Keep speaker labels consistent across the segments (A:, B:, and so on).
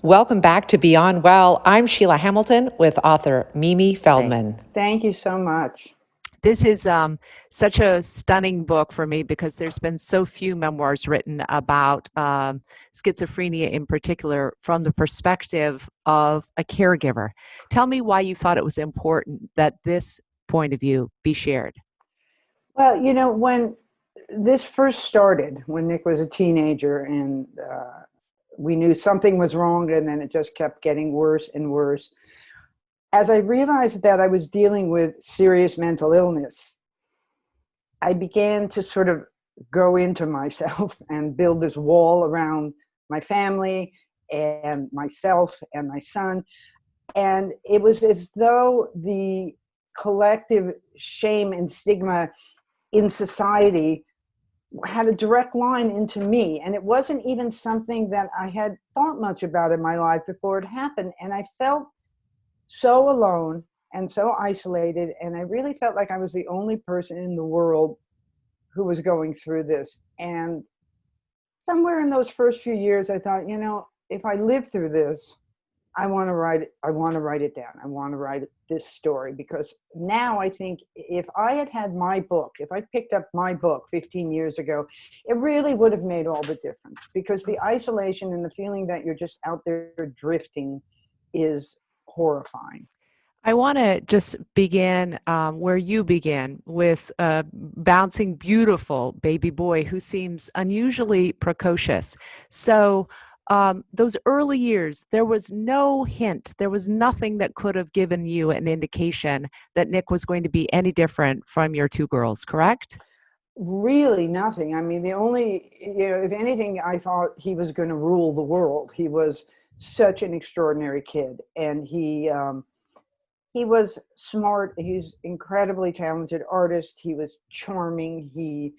A: Welcome back to Beyond Well. I'm Sheila Hamilton with author Mimi Feldman.
B: Thank you so much.
C: This is such a stunning book for me because there's been so few memoirs written about schizophrenia in particular from the perspective of a caregiver. Tell me why you thought it was important that this point of view be shared.
B: Well, when this first started, when Nick was a teenager and we knew something was wrong, and then it just kept getting worse and worse. As I realized that I was dealing with serious mental illness, I began to sort of go into myself and build this wall around my family and myself and my son. And it was as though the collective shame and stigma in society had a direct line into me. And it wasn't even something that I had thought much about in my life before it happened. And I felt so alone and so isolated. And I really felt like I was the only person in the world who was going through this. And somewhere in those first few years, I thought, if I live through this, I want to write it. I want to write it down. I want to write this story, because now I think if I had my book, if I picked up my book 15 years ago, it really would have made all the difference, because the isolation and the feeling that you're just out there drifting is horrifying.
C: I want to just begin where you began with a bouncing, beautiful baby boy who seems unusually precocious. So those early years, there was no hint, there was nothing that could have given you an indication that Nick was going to be any different from your two girls, correct?
B: Really nothing. I mean, the only, if anything, I thought he was going to rule the world. He was such an extraordinary kid, and he was smart. He's incredibly talented artist. He was charming. He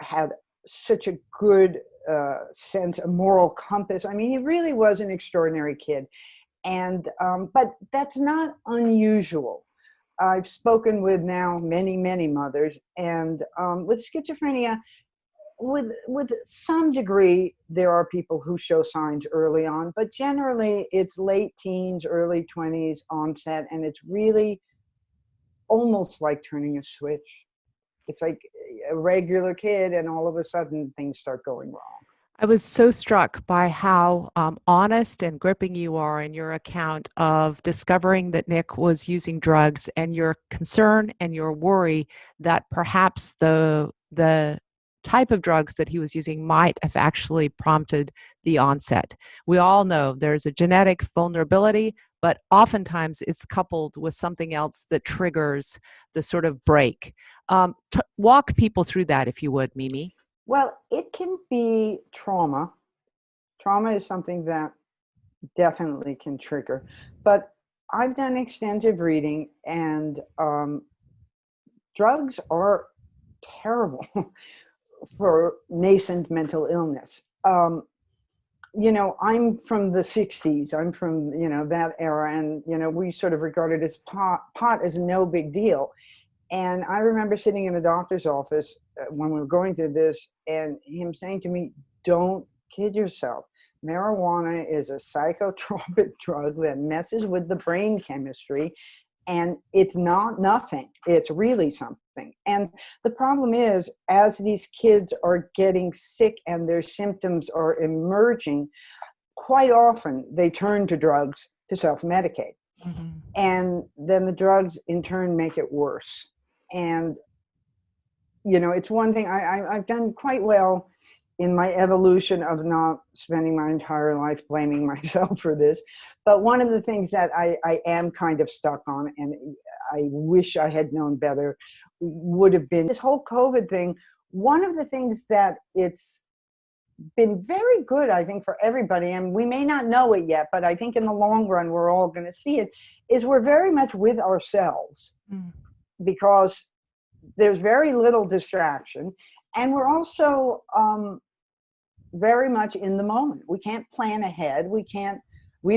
B: had such a good sense, a moral compass. I mean, he really was an extraordinary kid. And but that's not unusual. I've spoken with now many, many mothers, and with schizophrenia, with some degree, there are people who show signs early on, but generally it's late teens, early 20s onset, and it's really almost like turning a switch. It's like a regular kid, and all of a sudden things start going wrong.
C: I was so struck by how honest and gripping you are in your account of discovering that Nick was using drugs, and your concern and your worry that perhaps the type of drugs that he was using might have actually prompted the onset. We all know there's a genetic vulnerability, but oftentimes it's coupled with something else that triggers the sort of break. Walk people through that, if you would, Mimi.
B: Well, it can be trauma. Trauma is something that definitely can trigger. But I've done extensive reading, and drugs are terrible for nascent mental illness. I'm from the 60s. I'm from, that era. And, we sort of regarded as pot as no big deal. And I remember sitting in a doctor's office when we were going through this, and him saying to me, "Don't kid yourself. Marijuana is a psychotropic drug that messes with the brain chemistry, and it's not nothing. It's really something." And the problem is, as these kids are getting sick and their symptoms are emerging, quite often they turn to drugs to self-medicate. Mm-hmm. And then the drugs in turn make it worse. And, it's one thing I've done quite well in my evolution of not spending my entire life blaming myself for this. But one of the things that I am kind of stuck on, and I wish I had known better, would have been this whole COVID thing. One of the things that it's been very good, I think, for everybody, and we may not know it yet, but I think in the long run, we're all going to see it, is we're very much with ourselves. Because there's very little distraction, and we're also very much in the moment. We can't plan ahead. We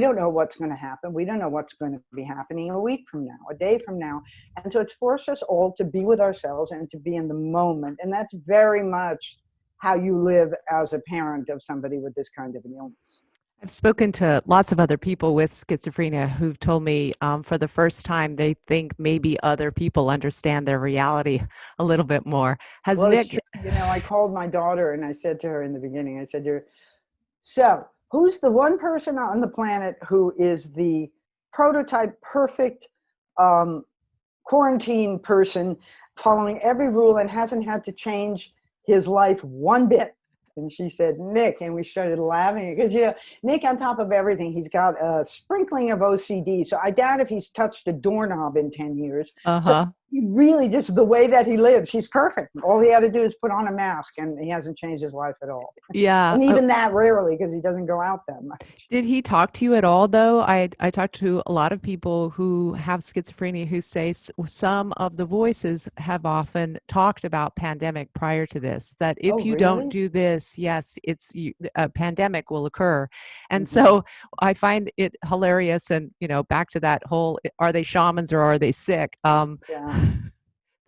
B: don't know what's going to happen. We don't know what's going to be happening a week from now, a day from now. And so it's forced us all to be with ourselves and to be in the moment. And that's very much how you live as a parent of somebody with this kind of an illness.
C: I've spoken to lots of other people with schizophrenia who've told me for the first time they think maybe other people understand their reality a little bit more. Has
B: Well, it's true.
C: Nick?
B: I called my daughter and I said to her in the beginning, I said to her, so who's the one person on the planet who is the prototype perfect um, quarantine person, following every rule and hasn't had to change his life one bit? And she said, Nick. And we started laughing because, Nick, on top of everything, he's got a sprinkling of OCD. So I doubt if he's touched a doorknob in 10 years. So
C: Uh-huh.
B: he really, just the way that he lives, he's perfect. All he had to do is put on a mask and he hasn't changed his life at all.
C: Yeah.
B: And even that rarely, because he doesn't go out that much.
C: Did he talk to you at all, though? I talked to a lot of people who have schizophrenia who say some of the voices have often talked about pandemic prior to this, that
B: Oh,
C: if you don't
B: really?
C: do this, yes, a pandemic will occur. And
B: Mm-hmm.
C: so I find it hilarious. And, back to that whole, are they shamans or are they sick?
B: Yeah.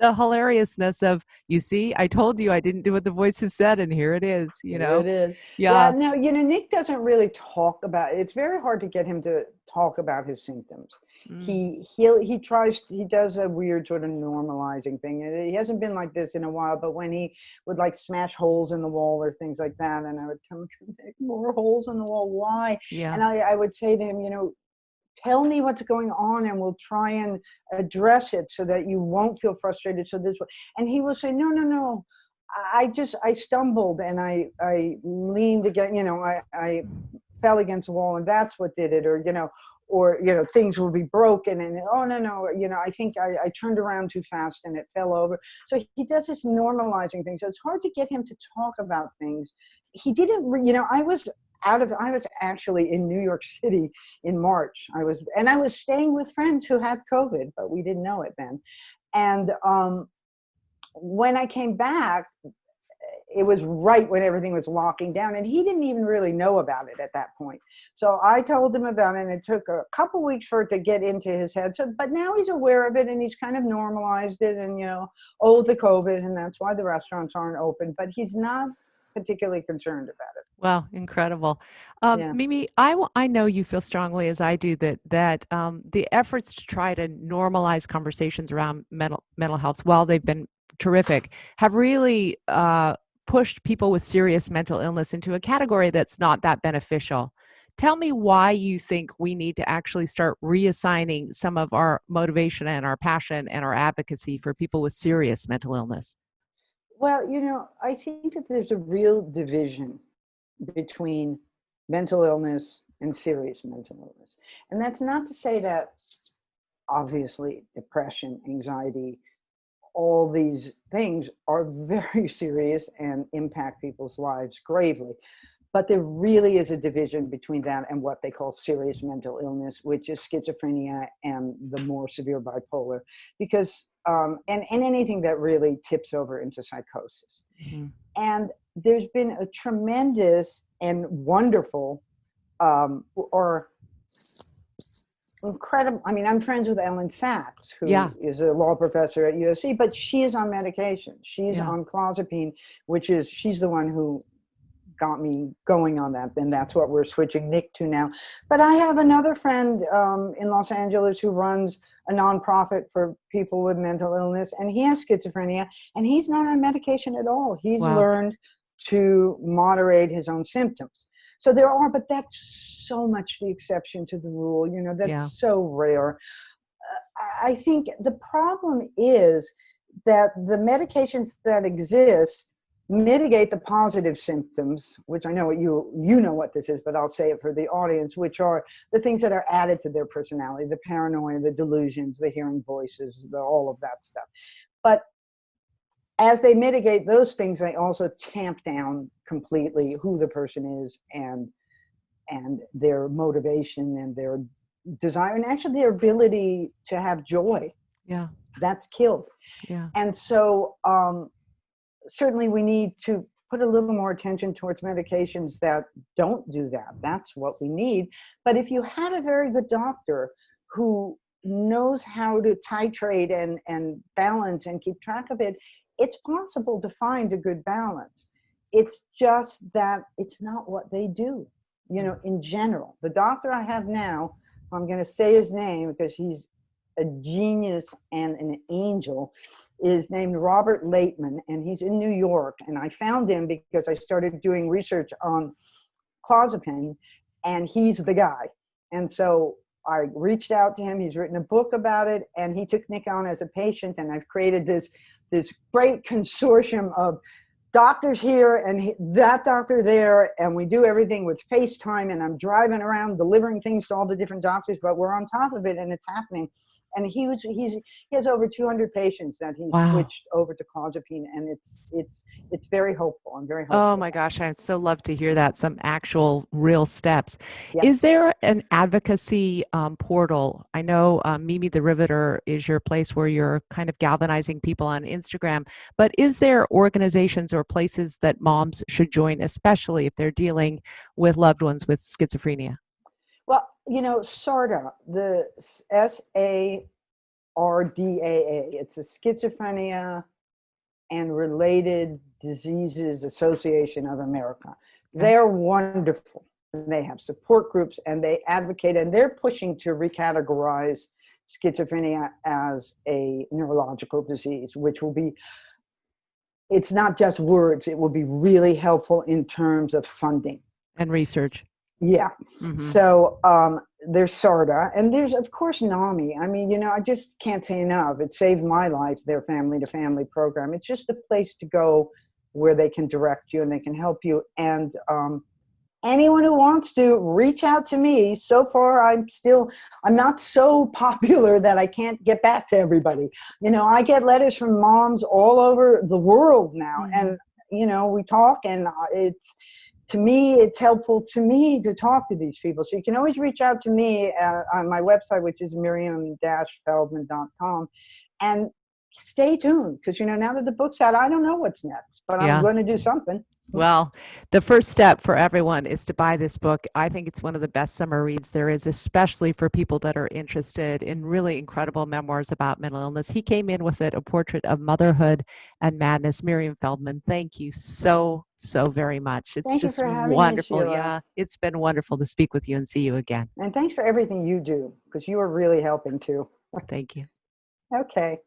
C: The hilariousness of, you see, I told you I didn't do what the voices said, and here it is,
B: Here it is. Yeah,
C: Yeah.
B: no, Nick doesn't really talk about it. It's very hard to get him to talk about his symptoms.
C: Mm,
B: He tries, he does a weird sort of normalizing thing. He hasn't been like this in a while, but when he would like smash holes in the wall or things like that, and I would come, Nick, more holes in the wall, why?
C: yeah.
B: And I would say to him, tell me what's going on and we'll try and address it so that you won't feel frustrated. So this way, and he will say, no, no, no. I stumbled and I leaned against, I fell against the wall and that's what did it. Or things will be broken and, oh, no, no. I think I turned around too fast and it fell over. So he does this normalizing thing. So it's hard to get him to talk about things. He didn't, I was actually in New York City in March. I was staying with friends who had COVID, but we didn't know it then. And when I came back, it was right when everything was locking down, and he didn't even really know about it at that point. So I told him about it, and it took a couple weeks for it to get into his head. So, but now he's aware of it, and he's kind of normalized it, and the COVID, and that's why the restaurants aren't open. But he's not particularly concerned about it.
C: Wow, incredible.
B: Yeah.
C: Mimi, I know you feel strongly as I do that the efforts to try to normalize conversations around mental health, while they've been terrific, have really pushed people with serious mental illness into a category that's not that beneficial. Tell me why you think we need to actually start reassigning some of our motivation and our passion and our advocacy for people with serious mental illness.
B: Well, I think that there's a real division between mental illness and serious mental illness. And that's not to say that obviously depression, anxiety, all these things are very serious and impact people's lives gravely. But there really is a division between that and what they call serious mental illness, which is schizophrenia and the more severe bipolar, because and anything that really tips over into psychosis.
C: Mhm.
B: And there's been a tremendous and wonderful or incredible. I mean, I'm friends with Ellen Sachs,
C: Yeah,
B: who is a law professor at USC, but she is on medication. She's
C: yeah.
B: on clozapine, she's the one who got me going on that. And that's what we're switching Nick to now. But I have another friend in Los Angeles who runs a nonprofit for people with mental illness, and he has schizophrenia, and he's not on medication at all. He's
C: Wow.
B: learned to moderate his own symptoms. So there are, but that's so much the exception to the rule.
C: Yeah.
B: That's so rare. I think the problem is that the medications that exist mitigate the positive symptoms, which I know what you know what this is, but I'll say it for the audience, which are the things that are added to their personality, the paranoia, the delusions, the hearing voices, all of that stuff. But as they mitigate those things, they also tamp down completely who the person is and their motivation and their desire, and actually their ability to have joy.
C: Yeah.
B: That's killed.
C: Yeah.
B: And so certainly we need to put a little more attention towards medications that don't do that. That's what we need. But if you have a very good doctor who knows how to titrate and balance and keep track of it, it's possible to find a good balance. It's just that it's not what they do. you know, in general. The doctor I have now, I'm going to say his name because he's a genius and an angel, is named Robert Laitman, and he's in New York. And I found him because I started doing research on clozapine, and he's the guy. And so I reached out to him. He's written a book about it, and he took Nick on as a patient. And I've created this great consortium of doctors here and that doctor there, and we do everything with FaceTime, and I'm driving around delivering things to all the different doctors, but we're on top of it, and it's happening. And he has over 200 patients that he's switched over to clozapine, and it's very hopeful. I'm very hopeful.
C: Oh my gosh, I'd so love to hear that, some actual real steps.
B: Yeah.
C: Is there an advocacy portal? I know Mimi the Riveter is your place where you're kind of galvanizing people on Instagram, but is there organizations or places that moms should join, especially if they're dealing with loved ones with schizophrenia?
B: Well, you know, SARDA, the SARDAA, it's a Schizophrenia and Related Diseases Association of America. They're wonderful. They have support groups, and they advocate, and they're pushing to recategorize schizophrenia as a neurological disease, which will be, it's not just words, it will be really helpful in terms of funding.
C: And research.
B: Yeah.
C: Mm-hmm.
B: So there's SARDA, and there's, of course, NAMI. I mean, you know, I just can't say enough. It saved my life, their family-to-family program. It's just a place to go where they can direct you and they can help you. And anyone who wants to, reach out to me. So far, I'm not so popular that I can't get back to everybody. You know, I get letters from moms all over the world now. Mm-hmm. And, you know, we talk, and to me, it's helpful to me to talk to these people. So you can always reach out to me on my website, which is miriam-feldman.com. And stay tuned, because, you know, now that the book's out, I don't know what's next, but I'm going to do something.
C: Well, the first step for everyone is to buy this book. I think it's one of the best summer reads there is, especially for people that are interested in really incredible memoirs about mental illness. He came in with it, A Portrait of Motherhood and Madness. Miriam Feldman, thank you so very much. It's
B: Thank
C: just
B: you for having
C: wonderful.
B: Me, Sheila.
C: Yeah, it's been wonderful to speak with you and see you again.
B: And thanks for everything you do, because you are really helping too.
C: Thank you.
B: Okay.